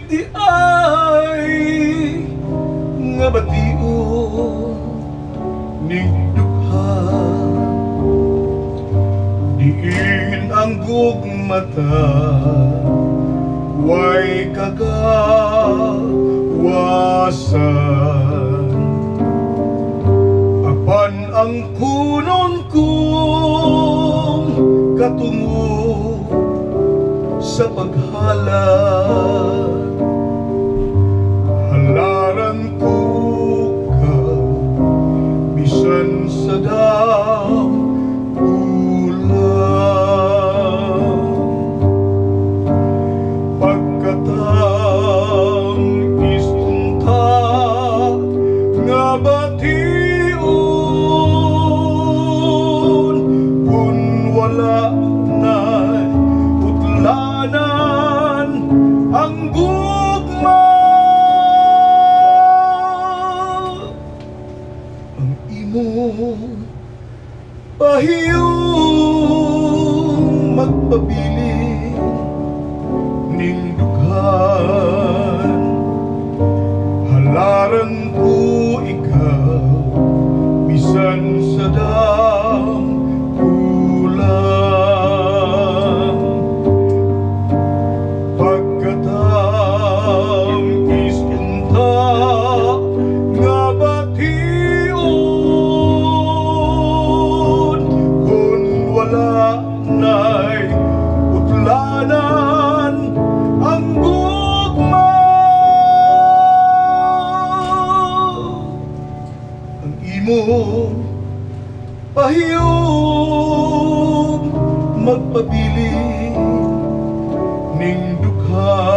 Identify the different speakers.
Speaker 1: di ay nga batio ning dugha diin ang gugmata way kagawasan apan ang kunon kong katungo sa paghalad halaran ko ka bisan sa dam ulan pagkatang isunta nga bation kun wala na'y utlanan ang gugma ang imong pahiyong magpabiling ning dughan halaran ko ikaw bisan sa dam ulan pagkatang isunta nga bation kun wala na'y utlanan ang gugma ang imong pahiyong magpabiling ning dughan